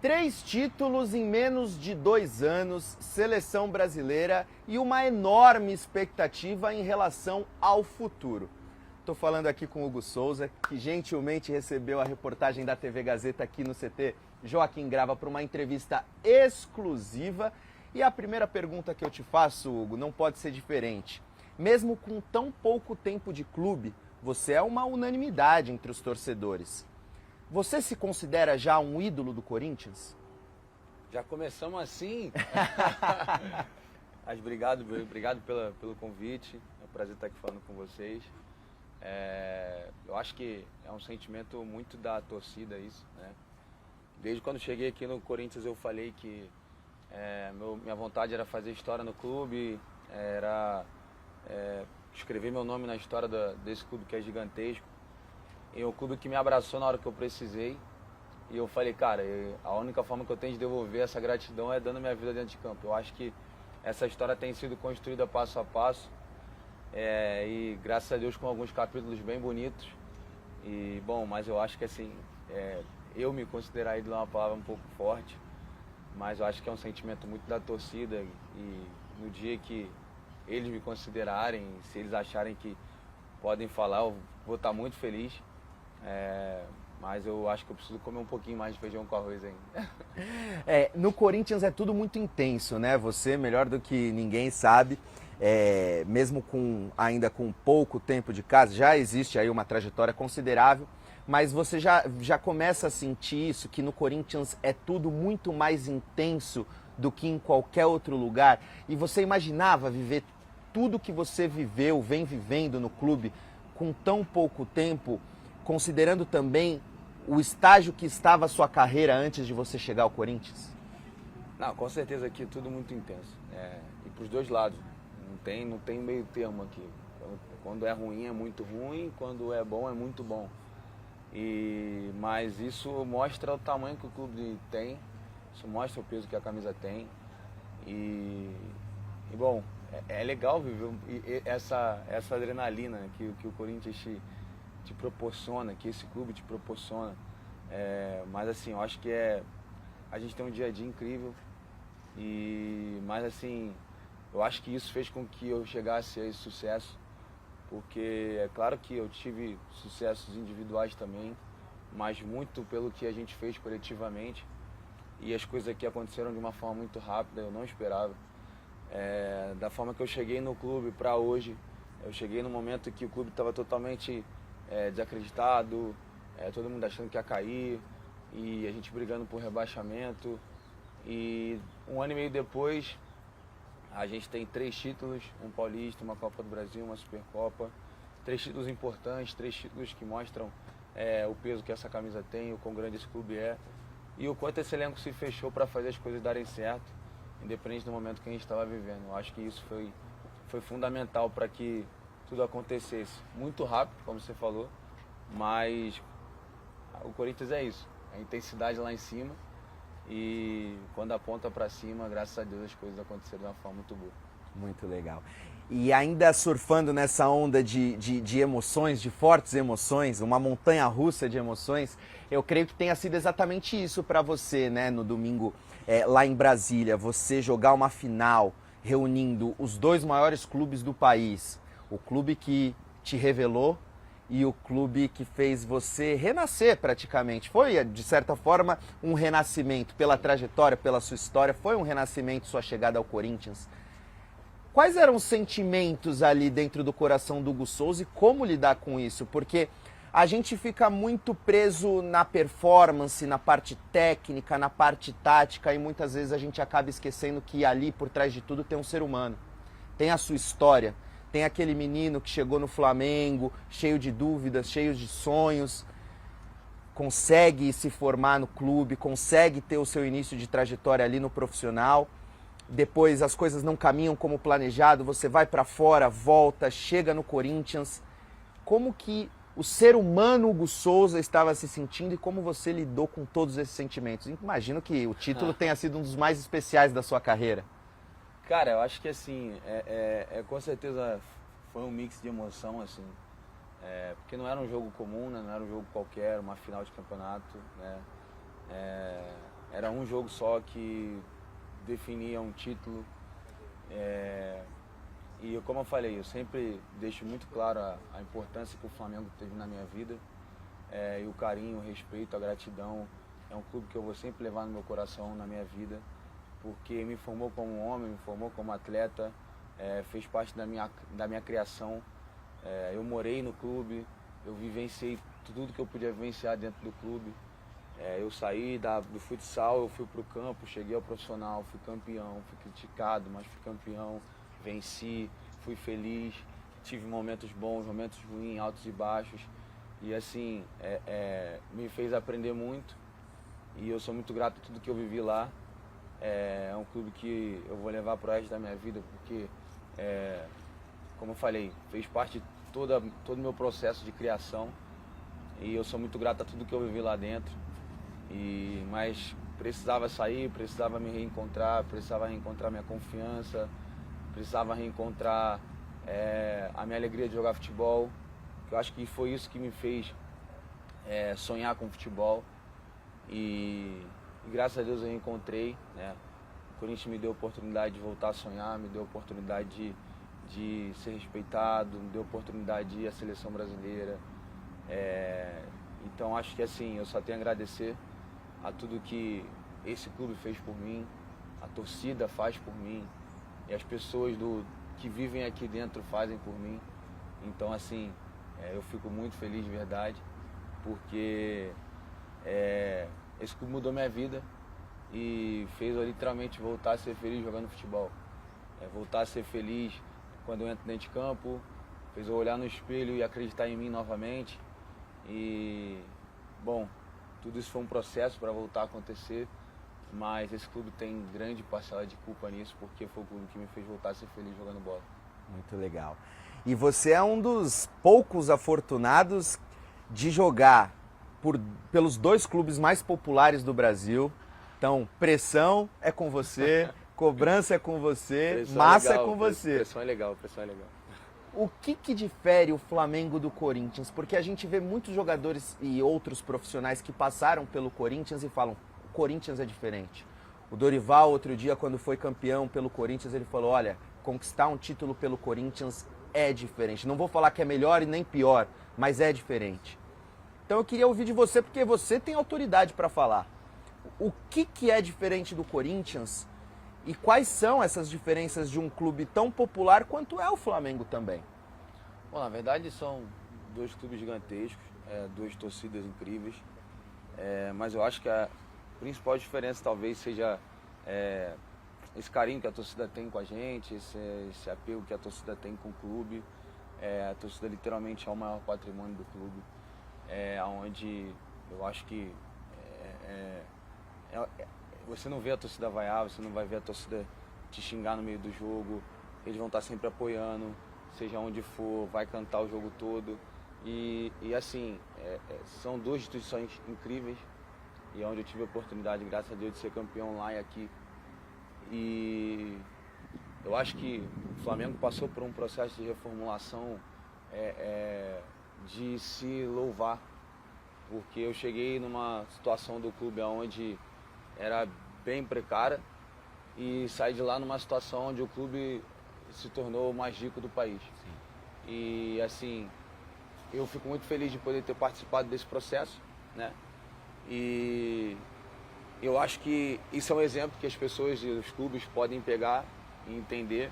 3 títulos em menos de 2 anos, seleção brasileira e uma enorme expectativa em relação ao futuro. Estou falando aqui com o Hugo Souza, que gentilmente recebeu a reportagem da TV Gazeta aqui no CT Joaquim Grava para uma entrevista exclusiva. E a primeira pergunta que eu te faço, Hugo, não pode ser diferente. Mesmo com tão pouco tempo de clube, você é uma unanimidade entre os torcedores. Você se considera já um ídolo do Corinthians? Já começamos assim. Mas obrigado pelo convite. É um prazer estar aqui falando com vocês. Eu acho que é um sentimento muito da torcida isso, né? Desde quando cheguei aqui no Corinthians eu falei que minha vontade era fazer história no clube, era escrever meu nome na história desse clube que é gigantesco. E um clube que me abraçou na hora que eu precisei. E eu falei, cara, a única forma que eu tenho de devolver essa gratidão é dando minha vida dentro de campo. Eu acho que essa história tem sido construída passo a passo. E graças a Deus com alguns capítulos bem bonitos. E bom, mas eu acho que assim, eu me considerar ídolo é uma palavra um pouco forte. Mas eu acho que é um sentimento muito da torcida. E no dia que eles me considerarem, se eles acharem que podem falar, eu vou estar muito feliz. Mas eu acho que eu preciso comer um pouquinho mais de feijão com arroz ainda. No Corinthians é tudo muito intenso, né? Você, melhor do que ninguém sabe, mesmo ainda com pouco tempo de casa, já existe aí uma trajetória considerável, mas você já começa a sentir isso, que no Corinthians é tudo muito mais intenso do que em qualquer outro lugar. E você imaginava viver tudo que você viveu, vem vivendo no clube, com tão pouco tempo, considerando também o estágio que estava a sua carreira antes de você chegar ao Corinthians? Não, com certeza aqui é tudo muito intenso. E para os dois lados. Não tem meio termo aqui. Quando é ruim é muito ruim, quando é bom é muito bom. Mas isso mostra o tamanho que o clube tem, isso mostra o peso que a camisa tem. E bom, é legal viver essa adrenalina que o Corinthians te proporciona, que esse clube te proporciona. Mas assim, eu acho que a gente tem um dia a dia incrível. Mas assim, eu acho que isso fez com que eu chegasse a esse sucesso. Porque é claro que eu tive sucessos individuais também, mas muito pelo que a gente fez coletivamente. E as coisas aqui aconteceram de uma forma muito rápida, eu não esperava. Da forma que eu cheguei no clube para hoje, eu cheguei no momento que o clube estava totalmente desacreditado, todo mundo achando que ia cair, e a gente brigando por rebaixamento. E um ano e meio depois, a gente tem 3 títulos, um Paulista, uma Copa do Brasil, uma Supercopa. 3 títulos importantes, 3 títulos que mostram o peso que essa camisa tem, o quão grande esse clube é. E o quanto esse elenco se fechou para fazer as coisas darem certo, independente do momento que a gente estava vivendo. Eu acho que isso foi fundamental para que tudo acontecesse. Muito rápido, como você falou, mas o Corinthians é isso, a intensidade lá em cima. E quando aponta para cima, graças a Deus, as coisas aconteceram de uma forma muito boa. Muito legal. E ainda surfando nessa onda de emoções, de fortes emoções, uma montanha-russa de emoções, eu creio que tenha sido exatamente isso para você, né, no domingo lá em Brasília, você jogar uma final reunindo os 2 maiores clubes do país, o clube que te revelou e o clube que fez você renascer praticamente. Foi, de certa forma, um renascimento pela trajetória, pela sua história, foi um renascimento sua chegada ao Corinthians. Quais eram os sentimentos ali dentro do coração do Hugo Souza e como lidar com isso? Porque a gente fica muito preso na performance, na parte técnica, na parte tática, e muitas vezes a gente acaba esquecendo que ali, por trás de tudo, tem um ser humano, tem a sua história. Tem aquele menino que chegou no Flamengo, cheio de dúvidas, cheio de sonhos, consegue se formar no clube, consegue ter o seu início de trajetória ali no profissional. Depois as coisas não caminham como planejado, você vai para fora, volta, chega no Corinthians. Como que o ser humano Hugo Souza estava se sentindo e como você lidou com todos esses sentimentos? Imagino que o título tenha sido um dos mais especiais da sua carreira. Cara, eu acho que assim, com certeza foi um mix de emoção, assim, porque não era um jogo comum, né? Não era um jogo qualquer, uma final de campeonato, né? era um jogo só que definia um título. E como eu falei, eu sempre deixo muito claro a importância que o Flamengo teve na minha vida, e o carinho, o respeito, a gratidão. É um clube que eu vou sempre levar no meu coração, na minha vida, porque me formou como homem, me formou como atleta, fez parte da minha criação. Eu morei no clube, eu vivenciei tudo que eu podia vivenciar dentro do clube. Eu saí do futsal, eu fui para o campo, cheguei ao profissional, fui campeão, fui criticado, mas fui campeão, venci, fui feliz, tive momentos bons, momentos ruins, altos e baixos. E assim, me fez aprender muito e eu sou muito grato a tudo que eu vivi lá. É um clube que eu vou levar pro resto da minha vida, porque, como eu falei, fez parte de todo o meu processo de criação e eu sou muito grato a tudo que eu vivi lá dentro. Mas precisava sair, precisava me reencontrar, precisava reencontrar minha confiança, precisava reencontrar a minha alegria de jogar futebol. Eu acho que foi isso que me fez sonhar com futebol e graças a Deus eu reencontrei, né? O Corinthians me deu a oportunidade de voltar a sonhar, me deu a oportunidade de ser respeitado, me deu a oportunidade de ir à seleção brasileira. Então acho que assim, eu só tenho a agradecer a tudo que esse clube fez por mim, a torcida faz por mim e as pessoas que vivem aqui dentro fazem por mim. Então assim, eu fico muito feliz de verdade, porque esse clube mudou minha vida e fez eu literalmente voltar a ser feliz jogando futebol. Voltar a ser feliz quando eu entro dentro de campo, fez eu olhar no espelho e acreditar em mim novamente. E, bom, tudo isso foi um processo para voltar a acontecer, mas esse clube tem grande parcela de culpa nisso, porque foi o clube que me fez voltar a ser feliz jogando bola. Muito legal. E você é um dos poucos afortunados de jogar pelos dois clubes mais populares do Brasil. Então, pressão é com você, cobrança é com você, Pressão massa é legal, é com você. Pressão é legal, pressão é legal. O que difere o Flamengo do Corinthians? Porque a gente vê muitos jogadores e outros profissionais que passaram pelo Corinthians e falam, o Corinthians é diferente. O Dorival, outro dia, quando foi campeão pelo Corinthians, ele falou, olha, conquistar um título pelo Corinthians é diferente. Não vou falar que é melhor e nem pior, mas é diferente. Então eu queria ouvir de você, porque você tem autoridade para falar. O que é diferente do Corinthians e quais são essas diferenças de um clube tão popular quanto é o Flamengo também? Bom, na verdade são dois clubes gigantescos, duas torcidas incríveis, mas eu acho que a principal diferença talvez seja esse carinho que a torcida tem com a gente, esse apego que a torcida tem com o clube. A torcida literalmente é o maior patrimônio do clube, onde eu acho que você não vê a torcida vaiar, você não vai ver a torcida te xingar no meio do jogo, eles vão estar sempre apoiando, seja onde for, vai cantar o jogo todo. E assim, são duas instituições incríveis, e onde eu tive a oportunidade, graças a Deus, de ser campeão lá e aqui. E eu acho que o Flamengo passou por um processo de reformulação de se louvar, porque eu cheguei numa situação do clube onde era bem precária e saí de lá numa situação onde o clube se tornou o mais rico do país. Sim. E assim, eu fico muito feliz de poder ter participado desse processo, né? E eu acho que isso é um exemplo que as pessoas e os clubes podem pegar e entender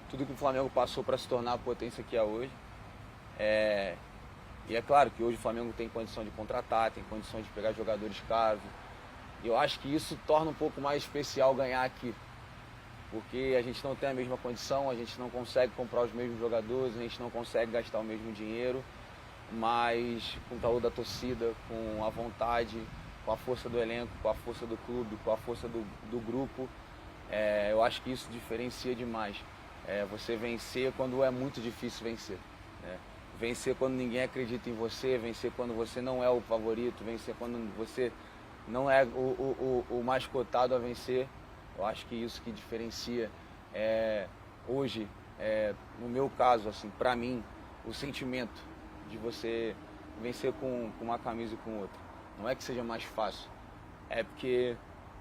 tudo que o Flamengo passou para se tornar a potência que é hoje. E é claro que hoje o Flamengo tem condição de contratar, tem condição de pegar jogadores caros. E eu acho que isso torna um pouco mais especial ganhar aqui. Porque a gente não tem a mesma condição, a gente não consegue comprar os mesmos jogadores, a gente não consegue gastar o mesmo dinheiro, mas com o calor da torcida, com a vontade, com a força do elenco, com a força do clube, com a força do grupo, eu acho que isso diferencia demais. Você vencer quando é muito difícil vencer, né? Vencer quando ninguém acredita em você, vencer quando você não é o favorito, vencer quando você não é o mais cotado a vencer. Eu acho que isso que diferencia hoje, no meu caso, assim, para mim, o sentimento de você vencer com uma camisa e com outra. Não é que seja mais fácil, é porque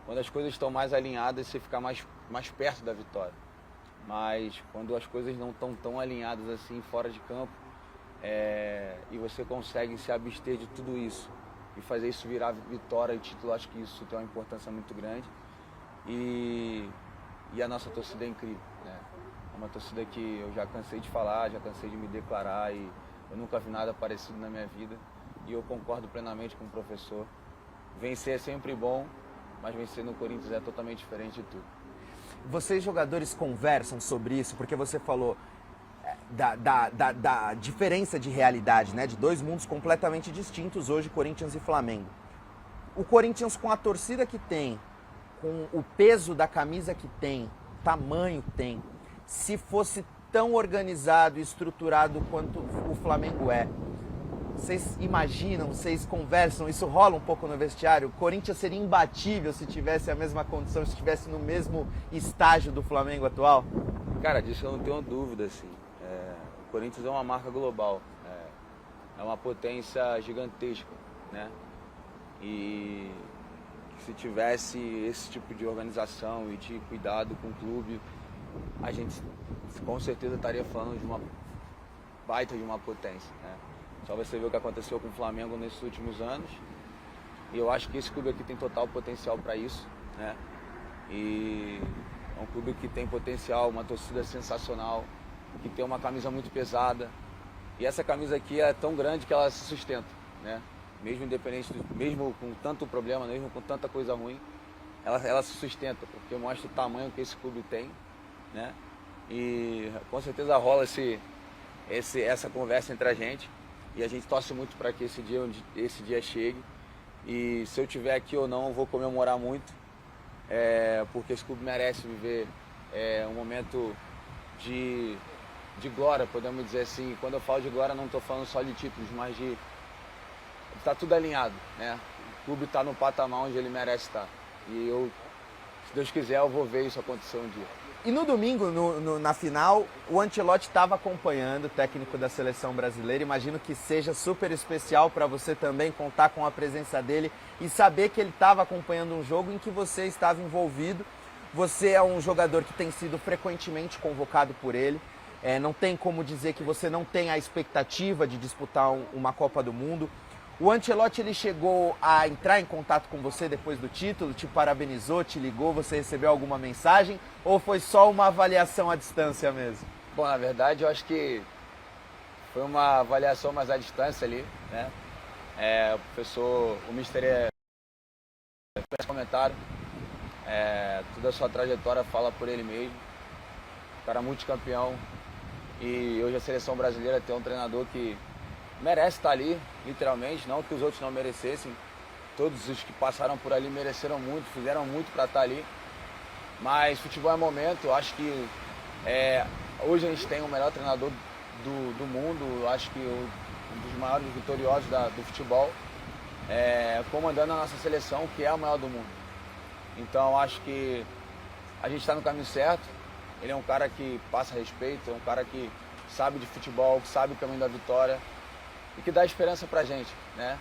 quando as coisas estão mais alinhadas, você fica mais perto da vitória. Mas quando as coisas não estão tão alinhadas assim fora de campo, e você consegue se abster de tudo isso e fazer isso virar vitória e título, acho que isso tem uma importância muito grande. E a nossa torcida é incrível, né? É uma torcida que eu já cansei de falar, já cansei de me declarar, e eu nunca vi nada parecido na minha vida. E eu concordo plenamente com o professor. Vencer é sempre bom, mas vencer no Corinthians é totalmente diferente de tudo. Vocês jogadores conversam sobre isso, porque você falou da diferença de realidade, né? De dois mundos completamente distintos hoje, Corinthians e Flamengo. O Corinthians, com a torcida que tem, com o peso da camisa que tem, tamanho que tem, se fosse tão organizado e estruturado quanto o Flamengo é, vocês imaginam, vocês conversam, isso rola um pouco no vestiário? O Corinthians seria imbatível se tivesse a mesma condição, se estivesse no mesmo estágio do Flamengo atual? Cara, disso eu não tenho dúvida, assim. O Corinthians é uma marca global, é uma potência gigantesca, né? E se tivesse esse tipo de organização e de cuidado com o clube, a gente com certeza estaria falando de uma baita de uma potência, né? Só você ver o que aconteceu com o Flamengo nesses últimos anos. E eu acho que esse clube aqui tem total potencial para isso, né? E é um clube que tem potencial, uma torcida sensacional, que tem uma camisa muito pesada. E essa camisa aqui é tão grande que ela se sustenta, né? Mesmo independente, mesmo com tanto problema, mesmo com tanta coisa ruim, ela se sustenta, porque mostra o tamanho que esse clube tem, né? E com certeza rola essa conversa entre a gente. E a gente torce muito para que esse dia chegue. E se eu estiver aqui ou não, eu vou comemorar muito, porque esse clube merece viver um momento de glória, podemos dizer assim. Quando eu falo de glória, não estou falando só de títulos, mas de está tudo alinhado, né? O clube está no patamar onde ele merece estar. E eu, se Deus quiser, eu vou ver isso acontecer um dia. E no domingo, na final, o Ancelotti estava acompanhando, o técnico da seleção brasileira. Imagino que seja super especial para você também contar com a presença dele e saber que ele estava acompanhando um jogo em que você estava envolvido. Você é um jogador que tem sido frequentemente convocado por ele. Não tem como dizer que você não tem a expectativa de disputar uma Copa do Mundo. O Ancelotti, ele chegou a entrar em contato com você depois do título, te parabenizou, te ligou, você recebeu alguma mensagem ou foi só uma avaliação à distância mesmo? Bom, na verdade, eu acho que foi uma avaliação mais à distância ali, né? O professor, o mister fez comentário, toda a sua trajetória fala por ele mesmo, cara multicampeão, e hoje a seleção brasileira tem um treinador que merece estar ali, literalmente, não que os outros não merecessem. Todos os que passaram por ali mereceram muito, fizeram muito para estar ali. Mas futebol é momento, eu acho que hoje a gente tem o melhor treinador do mundo, acho que um dos maiores vitoriosos do futebol, comandando a nossa seleção, que é a maior do mundo. Então acho que a gente está no caminho certo. Ele é um cara que passa respeito, é um cara que sabe de futebol, que sabe o caminho da vitória, e que dá esperança pra gente, né?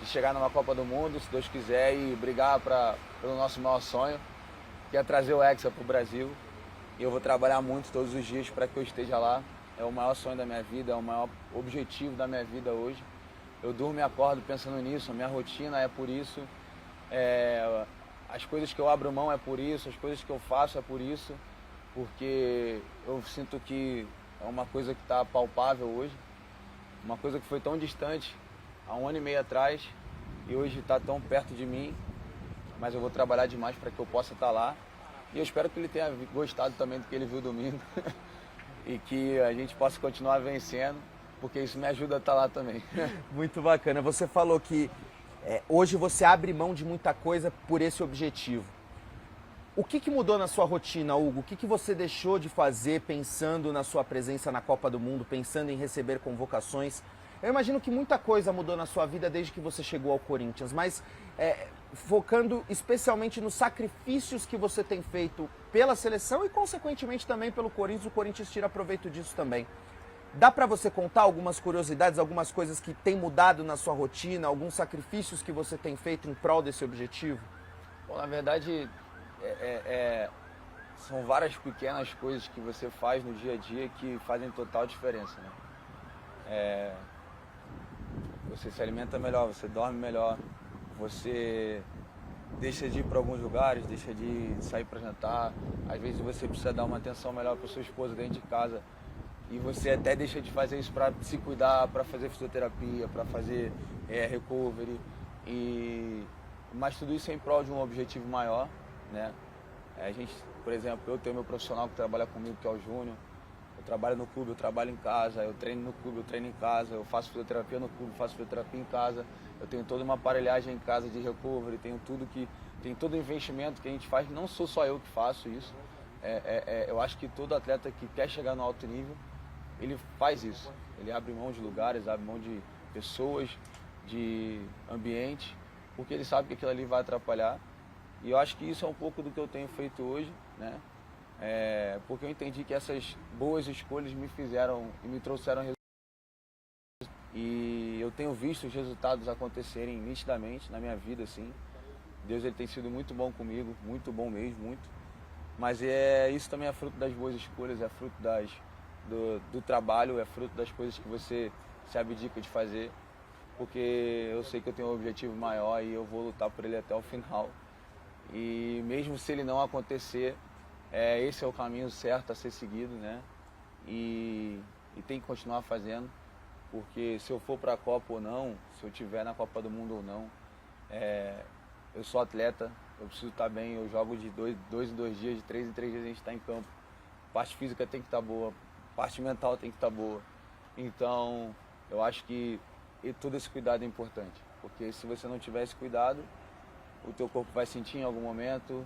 De chegar numa Copa do Mundo, se Deus quiser, e brigar pelo nosso maior sonho, que é trazer o Hexa pro Brasil. E eu vou trabalhar muito todos os dias para que eu esteja lá. É o maior sonho da minha vida, é o maior objetivo da minha vida hoje. Eu durmo e acordo pensando nisso, a minha rotina é por isso. As coisas que eu abro mão é por isso, as coisas que eu faço é por isso, porque eu sinto que é uma coisa que está palpável hoje. Uma coisa que foi tão distante há 1 ano e meio atrás e hoje está tão perto de mim, mas eu vou trabalhar demais para que eu possa estar lá. E eu espero que ele tenha gostado também do que ele viu domingo e que a gente possa continuar vencendo, porque isso me ajuda a estar lá também. Muito bacana. Você falou que hoje você abre mão de muita coisa por esse objetivo. O que mudou na sua rotina, Hugo? O que você deixou de fazer pensando na sua presença na Copa do Mundo, pensando em receber convocações? Eu imagino que muita coisa mudou na sua vida desde que você chegou ao Corinthians, mas focando especialmente nos sacrifícios que você tem feito pela seleção e, consequentemente, também pelo Corinthians. O Corinthians tira proveito disso também. Dá para você contar algumas curiosidades, algumas coisas que têm mudado na sua rotina, alguns sacrifícios que você tem feito em prol desse objetivo? Bom, na verdade, são várias pequenas coisas que você faz no dia a dia que fazem total diferença, né? Você se alimenta melhor, você dorme melhor, você deixa de ir para alguns lugares, deixa de sair para jantar. Às vezes você precisa dar uma atenção melhor para sua esposa dentro de casa e você até deixa de fazer isso para se cuidar, para fazer fisioterapia, para fazer recovery. Mas tudo isso é em prol de um objetivo maior, né? A gente, por exemplo, eu tenho meu profissional que trabalha comigo, que é o Júnior. Eu trabalho no clube, eu trabalho em casa, eu treino no clube, eu treino em casa, eu faço fisioterapia no clube, faço fisioterapia em casa. Eu tenho toda uma aparelhagem em casa de recovery, tem todo o investimento que a gente faz, não sou só eu que faço isso. Eu acho que todo atleta que quer chegar no alto nível, ele faz isso. Ele abre mão de lugares, abre mão de pessoas, de ambiente, porque ele sabe que aquilo ali vai atrapalhar. E eu acho que isso é um pouco do que eu tenho feito hoje, né? Porque eu entendi que essas boas escolhas me fizeram e me trouxeram resultados. E eu tenho visto os resultados acontecerem nitidamente na minha vida, assim. Deus, ele tem sido muito bom comigo, muito bom mesmo, muito. Mas isso também é fruto das boas escolhas, é fruto do trabalho, é fruto das coisas que você se abdica de fazer. Porque eu sei que eu tenho um objetivo maior e eu vou lutar por ele até o final. E mesmo se ele não acontecer, esse é o caminho certo a ser seguido, né? E tem que continuar fazendo, porque se eu for para a Copa ou não, se eu estiver na Copa do Mundo ou não, eu sou atleta, eu preciso estar bem, eu jogo de 2 em 2 dias, de 3 em 3 dias a gente está em campo. A parte física tem que estar boa, a parte mental tem que estar boa. Então, eu acho que todo esse cuidado é importante, porque se você não tiver esse cuidado, o teu corpo vai sentir em algum momento,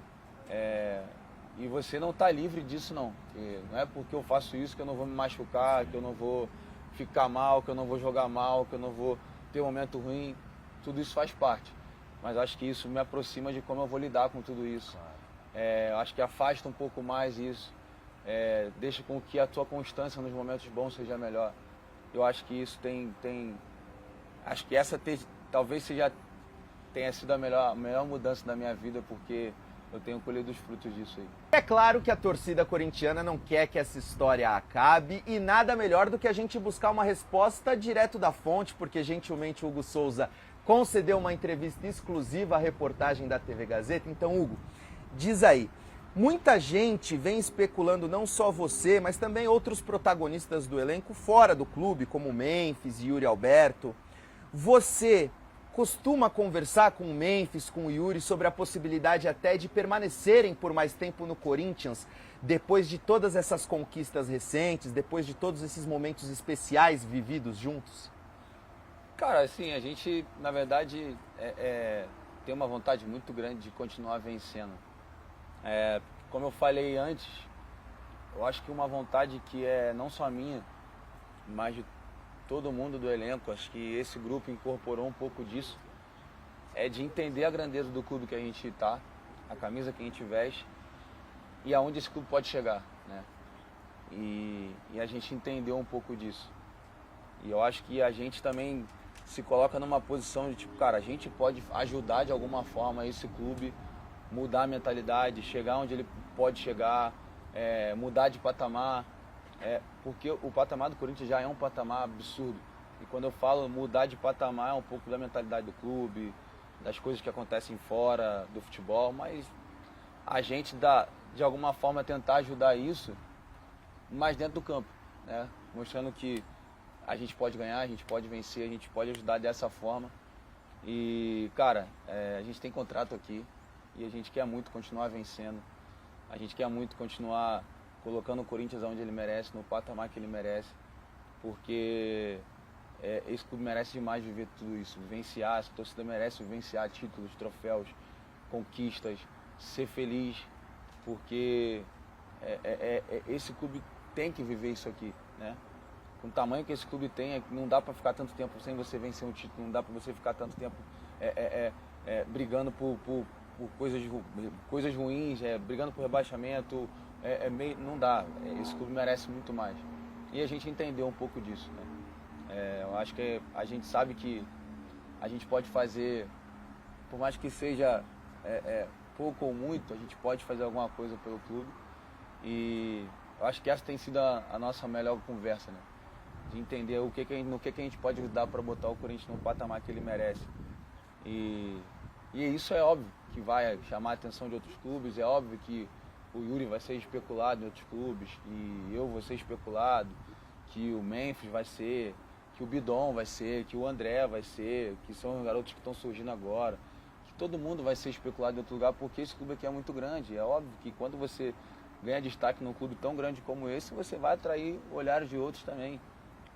e você não está livre disso não. Porque não é porque eu faço isso que eu não vou me machucar, que eu não vou ficar mal, que eu não vou jogar mal, que eu não vou ter um momento ruim. Tudo isso faz parte. Mas acho que isso me aproxima de como eu vou lidar com tudo isso. Acho que afasta um pouco mais isso. Deixa com que a tua constância nos momentos bons seja melhor. Eu acho que isso acho que essa talvez tenha sido a melhor mudança da minha vida, porque eu tenho colhido os frutos disso aí. É claro que a torcida corintiana não quer que essa história acabe e nada melhor do que a gente buscar uma resposta direto da fonte, porque gentilmente o Hugo Souza concedeu uma entrevista exclusiva à reportagem da TV Gazeta. Então, Hugo, diz aí, muita gente vem especulando não só você, mas também outros protagonistas do elenco fora do clube, como Memphis e Yuri Alberto. Você costuma conversar com o Memphis, com o Yuri, sobre a possibilidade até de permanecerem por mais tempo no Corinthians, depois de todas essas conquistas recentes, depois de todos esses momentos especiais vividos juntos? Cara, assim, a gente, na verdade, tem uma vontade muito grande de continuar vencendo. Como eu falei antes, eu acho que uma vontade que é não só minha, mas de todo mundo do elenco, acho que esse grupo incorporou um pouco disso, é de entender a grandeza do clube que a gente está, a camisa que a gente veste e aonde esse clube pode chegar, né? E a gente entendeu um pouco disso. E eu acho que a gente também se coloca numa posição de tipo, cara, a gente pode ajudar de alguma forma esse clube mudar a mentalidade, chegar onde ele pode chegar, mudar de patamar. Porque o patamar do Corinthians já é um patamar absurdo. E quando eu falo mudar de patamar, é um pouco da mentalidade do clube, das coisas que acontecem fora do futebol, mas a gente de alguma forma tentar ajudar isso, mas dentro do campo, né? Mostrando que a gente pode ganhar, a gente pode vencer, a gente pode ajudar dessa forma. E, cara, a gente tem contrato aqui e a gente quer muito continuar vencendo. A gente quer muito continuar colocando o Corinthians onde ele merece, no patamar que ele merece, porque esse clube merece demais viver tudo isso, vivenciar, essa torcida merece vivenciar títulos, troféus, conquistas, ser feliz, porque esse clube tem que viver isso aqui, né? Com o tamanho que esse clube tem, não dá para ficar tanto tempo sem você vencer um título, não dá para você ficar tanto tempo brigando por coisas ruins, brigando por rebaixamento, não dá. Esse clube merece muito mais. E a gente entendeu um pouco disso, né? Eu acho que a gente sabe que a gente pode fazer, por mais que seja pouco ou muito, a gente pode fazer alguma coisa pelo clube. E eu acho que essa tem sido a nossa melhor conversa, né? De entender no que a gente pode ajudar para botar o Corinthians no patamar que ele merece. E isso é óbvio que vai chamar a atenção de outros clubes, é óbvio que o Yuri vai ser especulado em outros clubes, que eu vou ser especulado, que o Memphis vai ser, que o Bidon vai ser, que o André vai ser, que são os garotos que estão surgindo agora, que todo mundo vai ser especulado em outro lugar, porque esse clube aqui é muito grande. É óbvio que quando você ganha destaque num clube tão grande como esse, você vai atrair olhares de outros também.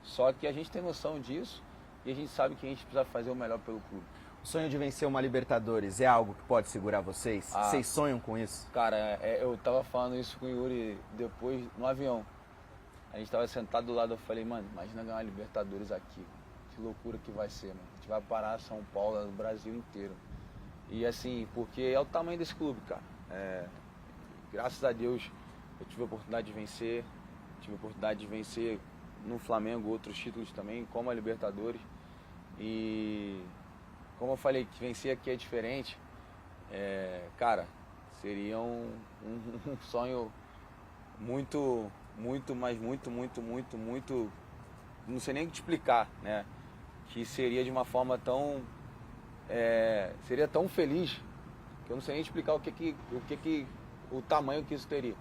Só que a gente tem noção disso e a gente sabe que a gente precisa fazer o melhor pelo clube. O sonho de vencer uma Libertadores é algo que pode segurar vocês? Ah, Vocês sonham com isso? Cara, eu tava falando isso com o Yuri depois no avião. A gente tava sentado do lado, eu falei, mano, imagina ganhar uma Libertadores aqui. Que loucura que vai ser, mano. A gente vai parar São Paulo, no Brasil inteiro. E assim, porque é o tamanho desse clube, cara. Graças a Deus eu tive a oportunidade de vencer. Tive a oportunidade de vencer no Flamengo outros títulos também, como a Libertadores. E como eu falei, que vencer aqui é diferente, cara, seria um sonho muito, mas muito, não sei nem o que te explicar, né? Que seria de uma forma tão, seria tão feliz, que eu não sei nem explicar o tamanho que isso teria.